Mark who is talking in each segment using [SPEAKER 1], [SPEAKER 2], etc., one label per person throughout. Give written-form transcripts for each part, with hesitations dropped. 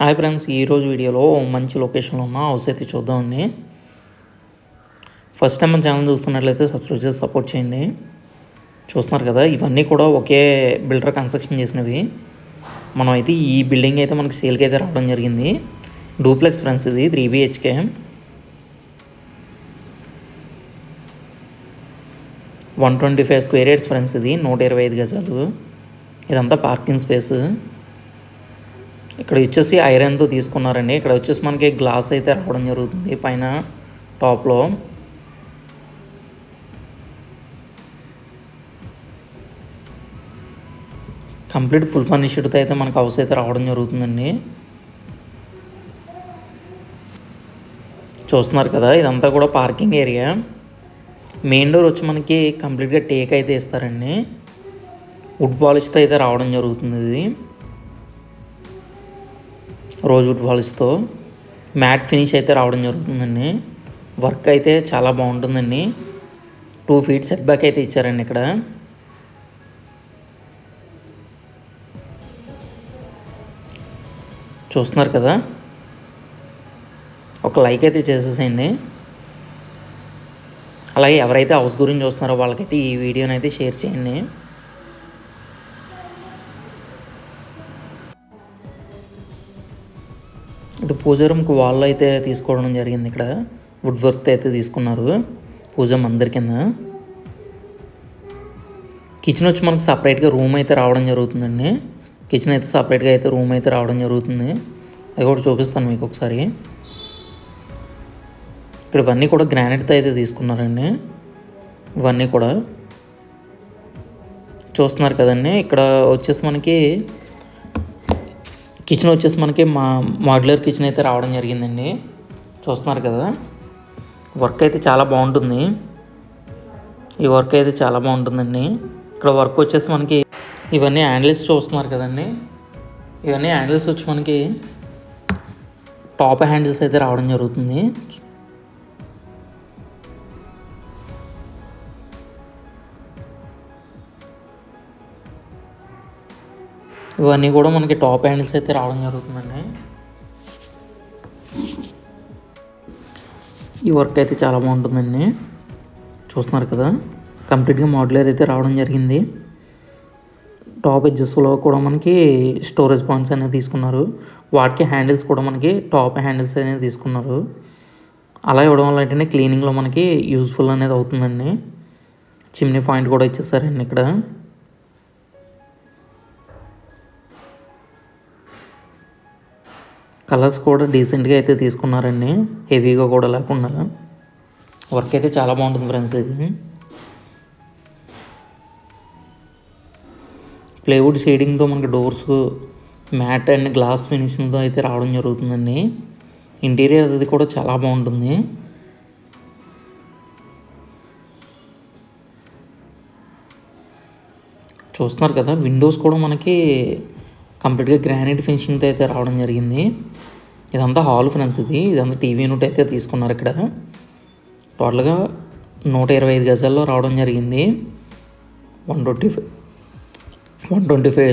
[SPEAKER 1] Hi friends, ఈరోజు వీడియోలో మంచి లొకేషన్లో ఉన్న హౌస్ అయితే చూద్దామండి. ఫస్ట్ టైం మన ఛానల్ చూస్తున్నట్లయితే సబ్స్క్రైబ్ చేసి సపోర్ట్ చేయండి. చూస్తున్నారు కదా, ఇవన్నీ కూడా ఒకే బిల్డర్ కన్స్ట్రక్షన్ చేసినవి. మనం అయితే ఈ బిల్డింగ్ అయితే మనకి సేల్కి అయితే రావడం జరిగింది. డూప్లెక్స్ ఫ్రెండ్స్, ఇది 3 BHK, 125 స్క్వేర్ యార్డ్స్ ఫ్రెండ్స్. ఇది 125 గజాలు. ఇదంతా పార్కింగ్ స్పేస్. ఇక్కడ వచ్చేసి ఐరన్తో తీసుకున్నారండి. ఇక్కడ వచ్చేసి మనకి గ్లాస్ అయితే రావడం జరుగుతుంది పైన టాప్లో. కంప్లీట్ ఫుల్ ఫర్నిష్డ్తో అయితే మనకు హౌస్ అయితే రావడం జరుగుతుందండి. చూస్తున్నారు కదా, ఇదంతా కూడా పార్కింగ్ ఏరియా. మెయిన్ డోర్ వచ్చి మనకి కంప్లీట్గా టేక్ అయితే ఇస్తారండి. వుడ్ పాలిష్తో అయితే రావడం జరుగుతుంది. ఇది రోజ్వుడ్ పాలిష్తో మ్యాట్ ఫినిష్ అయితే రావడం జరుగుతుందండి. వర్క్ అయితే చాలా బాగుంటుందండి. 2 feet సెట్ బ్యాక్ అయితే ఇచ్చారండి. ఇక్కడ చూస్తున్నారు కదా, ఒక లైక్ అయితే చేసేసేయండి. అలాగే ఎవరైతే హౌస్ గురించి చూస్తున్నారో వాళ్ళకైతే ఈ వీడియోని అయితే షేర్ చేయండి. ఇది పూజ రూమ్కి వాల్ అయితే తీసుకోవడం జరిగింది. ఇక్కడ వుడ్ వర్క్ అయితే తీసుకున్నారు పూజ మందిర్ కింద. కిచెన్ వచ్చి మనకు సపరేట్గా రూమ్ అయితే రావడం జరుగుతుందండి. కిచెన్ అయితే సపరేట్గా అయితే రూమ్ అయితే రావడం జరుగుతుంది. అది కూడా చూపిస్తాను మీకు ఒకసారి. ఇక్కడ ఇవన్నీ కూడా గ్రానైట్తో అయితే తీసుకున్నారండి. ఇవన్నీ కూడా చూస్తున్నారు కదండి. ఇక్కడ వచ్చేసి మనకి కిచెన్ వచ్చేసి మనకి మాడ్యులర్ కిచెన్ అయితే రావడం జరిగిందండి. చూస్తున్నారు కదా, వర్క్ అయితే చాలా బాగుంటుంది. ఈ వర్క్ అయితే చాలా బాగుంటుందండి. ఇక్కడ వర్క్ వచ్చేసి మనకి ఇవన్నీ హ్యాండిల్స్ చూస్తున్నారు కదండి. ఇవన్నీ హ్యాండిల్స్ వచ్చి మనకి టాప్ హ్యాండిల్స్ అయితే రావడం జరుగుతుంది. ఇవన్నీ కూడా మనకి టాప్ హ్యాండిల్స్ అయితే రావడం జరుగుతుందండి. ఈ వర్క్ అయితే చాలా బాగుంటుందండి. చూస్తున్నారు కదా, కంప్లీట్గా మాడ్యులర్ అయితే రావడం జరిగింది. టాప్ ఎడ్జెస్లో కూడా మనకి స్టోరేజ్ పాయింట్స్ అనేది తీసుకున్నారు. వాటికి హ్యాండిల్స్ కూడా మనకి టాప్ హ్యాండిల్స్ అనేది తీసుకున్నారు. అలా ఇవ్వడం వల్ల ఏంటంటే క్లీనింగ్లో మనకి యూజ్ఫుల్ అనేది అవుతుందండి. చిమ్నీ పాయింట్ కూడా ఇచ్చేసారండి. ఇక్కడ కలర్స్ కూడా డీసెంట్గా అయితే తీసుకున్నారండి, హెవీగా కూడా లేకుండా. వర్క్ అయితే చాలా బాగుంటుంది ఫ్రెండ్స్. ఇది ప్లేవుడ్ షేడింగ్తో మనకి డోర్స్ మ్యాట్ అండ్ గ్లాస్ ఫినిషింగ్తో అయితే రావడం జరుగుతుందండి. ఇంటీరియర్ అది కూడా చాలా బాగుంటుంది. చూస్తున్నారు కదా, విండోస్ కూడా మనకి కంప్లీట్గా గ్రానైట్ ఫినిషింగ్తో అయితే రావడం జరిగింది. ఇదంతా హాల్ ఫ్రెండ్స్. ఇదంతా టీవీ యూనిట్ అయితే తీసుకున్నారు. ఇక్కడ టోటల్గా 125 గజాల్లో రావడం జరిగింది. 125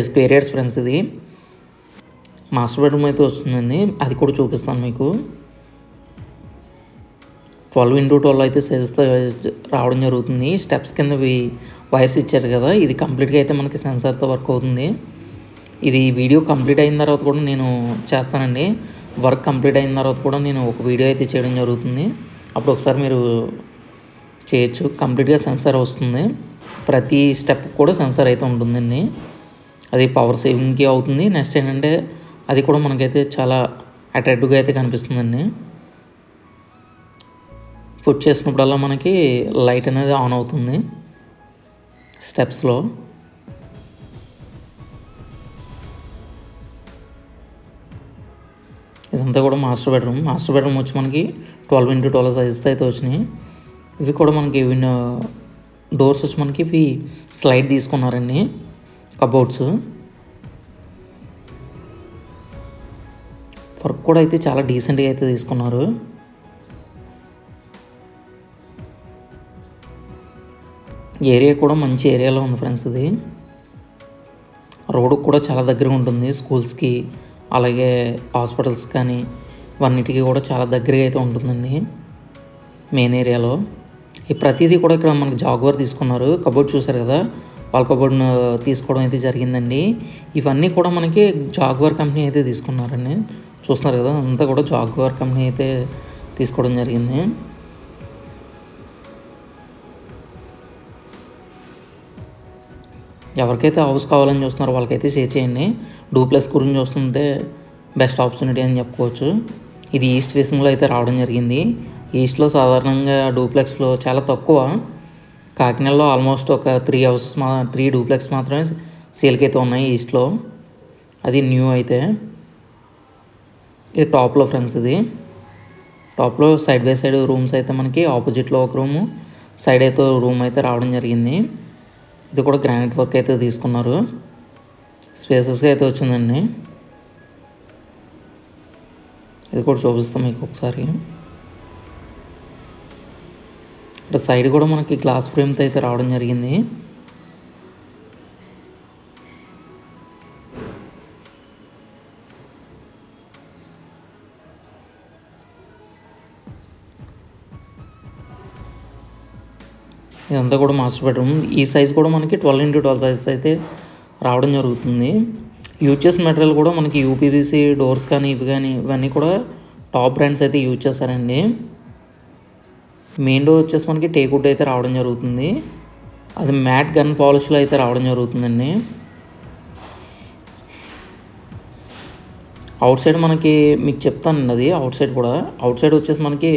[SPEAKER 1] స్క్వేర్ యార్డ్స్ ఫ్రెండ్స్. ఇది మాస్టర్ బెడ్రూమ్ అయితే వస్తుందండి. అది కూడా చూపిస్తాను మీకు. 12x12 అయితే సైజెస్తో రావడం జరుగుతుంది. స్టెప్స్ కింద వైర్స్ ఇచ్చారు కదా, ఇది కంప్లీట్గా అయితే మనకి సెన్సార్తో వర్క్ అవుతుంది. ఇది వీడియో కంప్లీట్ అయిన తర్వాత కూడా నేను చేస్తానండి. వర్క్ కంప్లీట్ అయిన తర్వాత కూడా నేను ఒక వీడియో అయితే చేయడం జరుగుతుంది. అప్పుడు ఒకసారి మీరు చేయొచ్చు. కంప్లీట్గా సెన్సార్ వస్తుంది. ప్రతి స్టెప్ కూడా సెన్సార్ అయితే ఉంటుందండి. అది పవర్ సేవింగ్కి అవుతుంది. నెక్స్ట్ ఏంటంటే అది కూడా మనకైతే చాలా అట్రాక్టివ్గా అయితే కనిపిస్తుందండి. పుట్ చేసినప్పుడల్లా మనకి లైట్ అనేది ఆన్ అవుతుంది స్టెప్స్లో. ఇదంతా కూడా మాస్టర్ బెడ్రూమ్ వచ్చి మనకి 12x12 సైజుతో అయితే వచ్చినాయి. ఇవి కూడా మనకి డోర్స్ వచ్చి మనకి ఇవి స్లైడ్ తీసుకున్నారండి. కబోర్డ్స్ వర్క్ కూడా అయితే చాలా డీసెంట్గా అయితే తీసుకున్నారు. ఏరియా కూడా మంచి ఏరియాలో ఉంది ఫ్రెండ్స్. ఇది రోడ్డుకు కూడా చాలా దగ్గరగా ఉంటుంది. స్కూల్స్కి అలాగే హాస్పిటల్స్ కానీ ఇవన్నిటికీ కూడా చాలా దగ్గరగా అయితే ఉంటుందండి మెయిన్ ఏరియాలో. ఈ ప్రతిదీ కూడా ఇక్కడ మనకి జాగ్వార్ తీసుకున్నారు. కబోర్డ్ చూసారు కదా, వాళ్ళ కబోర్డ్ను తీసుకోవడం అయితే జరిగిందండి. ఇవన్నీ కూడా మనకి జాగ్వార్ కంపెనీ అయితే తీసుకున్నారండి. చూస్తున్నారు కదా, అంతా కూడా జాగ్వార్ కంపెనీ అయితే తీసుకోవడం జరిగింది. ఎవరికైతే హౌస్ కావాలని చూస్తున్నారో వాళ్ళకైతే షేర్ చేయండి. డూప్లెక్స్ గురించి చూస్తుంటే బెస్ట్ ఆపర్చునిటీ అని చెప్పుకోవచ్చు. ఇది ఈస్ట్ ఫేసింగ్లో అయితే రావడం జరిగింది. ఈస్ట్లో సాధారణంగా డూప్లెక్స్లో చాలా తక్కువ. కాకినాడలో ఆల్మోస్ట్ ఒక 3 డూప్లెక్స్ మాత్రమే సేల్కి అయితే ఉన్నాయి ఈస్ట్లో. అది న్యూ అయితే. ఇది టాప్లో ఫ్రెండ్స్, ఇది టాప్లో సైడ్ బై సైడ్ రూమ్స్ అయితే మనకి ఆపోజిట్లో ఒక రూము, సైడ్ అయితే రూమ్ అయితే రావడం జరిగింది. ఇది కూడా గ్రానైట్ వర్క్ అయితే తీసుకున్నారు. స్పేసెస్గా అయితే వచ్చిందండి. ఇది కూడా చూపిస్తాం మీకు ఒకసారి. ఇక్కడ సైడ్ కూడా మనకి గ్లాస్ ఫ్రేమ్తో అయితే రావడం జరిగింది. ఇదంతా కూడా మాస్టర్ బెడ్రూమ్. ఈ సైజ్ కూడా మనకి 12x12 సైజ్ అయితే రావడం జరుగుతుంది. యూజ్ చేసిన మెటీరియల్ కూడా మనకి యూపీవీసీ డోర్స్ కానీ ఇవన్నీ కూడా టాప్ బ్రాండ్స్ అయితే యూజ్ చేస్తారండి. మెయిన్ డోర్ వచ్చేసి మనకి టేక్వుడ్ అయితే రావడం జరుగుతుంది. అది మ్యాట్ గన్ పాలిష్లో అయితే రావడం జరుగుతుందండి. అవుట్ సైడ్ మనకి మీకు చెప్తానండి, అది అవుట్ సైడ్ వచ్చేసి మనకి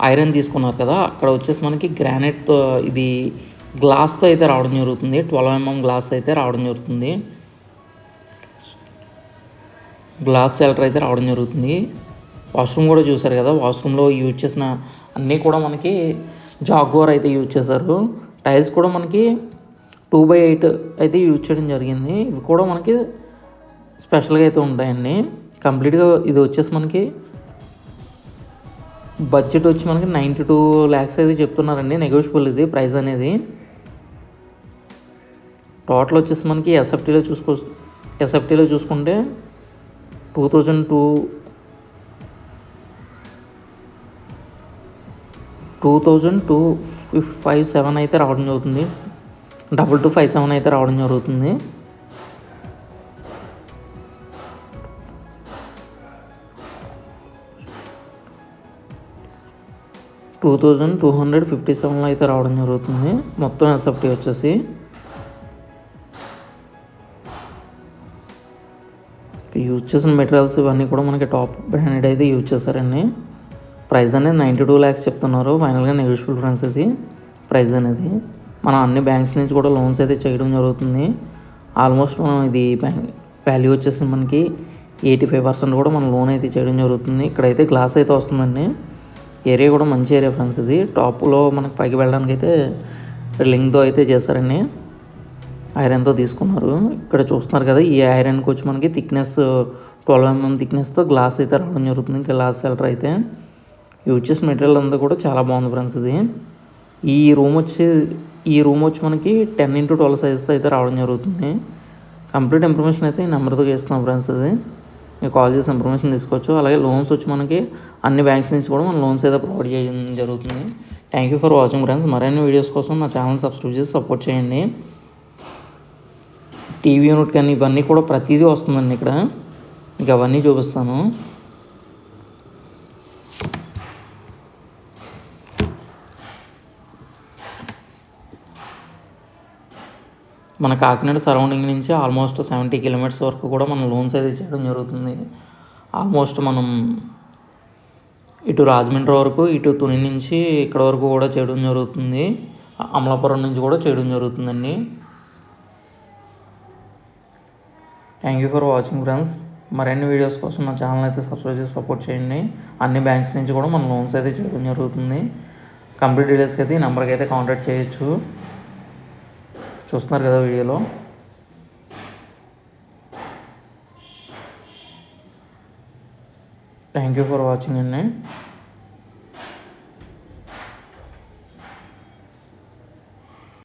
[SPEAKER 1] ఐరన్ తీసుకున్నారు కదా, అక్కడ వచ్చేసి మనకి గ్రానైట్తో ఇది గ్లాస్తో అయితే రావడం జరుగుతుంది. 12mm గ్లాస్ అయితే రావడం జరుగుతుంది. గ్లాస్ షెల్టర్ అయితే రావడం జరుగుతుంది. వాష్రూమ్ కూడా చూసారు కదా, వాష్రూమ్లో యూజ్ చేసిన అన్నీ కూడా మనకి జాగ్వార్ అయితే యూజ్ చేశారు. టైల్స్ కూడా మనకి 2x8 అయితే యూజ్ చేయడం జరిగింది. ఇవి కూడా మనకి స్పెషల్గా అయితే ఉంటాయండి. కంప్లీట్గా ఇది వచ్చేసి మనకి బడ్జెట్ వచ్చి మనకి 92 lakhs అయితే చెప్తున్నారండి. నెగోషియబుల్ ఇది ప్రైస్ అనేది. టోటల్ వచ్చేసి మనకి ఎస్ఎఫ్టీలో చూసుకుంటే 2257 అయితే రావడం జరుగుతుంది. 2257 అయితే రావడం జరుగుతుంది. $2257 అయితే రావడం జరుగుతుంది మొత్తం ఎస్ఎఫ్టీ వచ్చేసి. యూజ్ చేసిన మెటీరియల్స్ ఇవన్నీ కూడా మనకి టాప్ బ్రాండెడ్ అయితే యూజ్ చేశారండి. ప్రైస్ అనేది 92 lakhs చెప్తున్నారు. ఫైనల్గా నెగోషియబుల్ ఫ్రెండ్స్ ఇది ప్రైస్ అనేది. మనం అన్ని బ్యాంక్స్ నుంచి కూడా లోన్స్ అయితే చేయడం జరుగుతుంది. ఆల్మోస్ట్ మనం ఇది వాల్యూ వచ్చేసి మనకి 85% కూడా మనం లోన్ అయితే చేయడం జరుగుతుంది. ఇక్కడైతే గ్లాస్ అయితే వస్తుందండి. ఏరియా కూడా మంచి ఏరియా ఫ్రెండ్స్. ఇది టాప్లో మనకి పైకి వెళ్ళడానికి అయితే లింక్తో అయితే చేస్తారండి. ఐరన్తో తీసుకున్నారు. ఇక్కడ చూస్తున్నారు కదా, ఈ ఐరన్కి వచ్చి మనకి థిక్నెస్ 12mm థిక్నెస్తో గ్లాస్ అయితే రావడం జరుగుతుంది. గ్లాస్ షెల్టర్ అయితే యూజ్ చేసిన మెటీరియల్ అంతా కూడా చాలా బాగుంది ఫ్రెండ్స్. ఇది ఈ రూమ్ వచ్చి మనకి 10x12 సైజ్తో అయితే రావడం జరుగుతుంది. కంప్లీట్ ఇన్ఫర్మేషన్ అయితే ఈ నెంబర్తో ఇస్తున్నాం ఫ్రెండ్స్. ఇది మీరు కాల్ చేసి ఇన్ఫర్మేషన్ తీసుకోవచ్చు. అలాగే లోన్స్ వచ్చి మనకి అన్ని బ్యాంక్స్ నుంచి కూడా మనం లోన్స్ అయితే ప్రొవైడ్ చేయడం జరుగుతుంది. Thank you for watching friends. మరిన్ని వీడియోస్ కోసం నా ఛానల్ సబ్స్క్రైబ్ చేసి సపోర్ట్ చేయండి. టీవీ యూనిట్ కానీ ఇవన్నీ కూడా ప్రతిదీ వస్తుందండి ఇక్కడ. మీకు అవన్నీ చూపిస్తాను. మన కాకినాడ సరౌండింగ్ నుంచి ఆల్మోస్ట్ 70 kilometers వరకు కూడా మనం లోన్స్ అయితే చేయడం జరుగుతుంది. ఆల్మోస్ట్ మనం ఇటు రాజమండ్రి వరకు, ఇటు తుని నుంచి ఇక్కడ వరకు కూడా చేయడం జరుగుతుంది. అమలాపురం నుంచి కూడా చేయడం జరుగుతుందండి. Thank you for watching friends. మరిన్ని వీడియోస్ కోసం నా ఛానల్ అయితే సబ్స్క్రైబ్ చేసి సపోర్ట్ చేయండి. అన్ని బ్యాంక్స్ నుంచి కూడా మనం లోన్స్ అయితే చేయడం జరుగుతుంది. కంప్లీట్ డీటెయిల్స్కి అయితే ఈ నెంబర్కి అయితే కాంటాక్ట్ చేయొచ్చు. చూస్తున్నారు కదా వీడియోలో. థ్యాంక్ యూ ఫర్ వాచింగ్ అండి.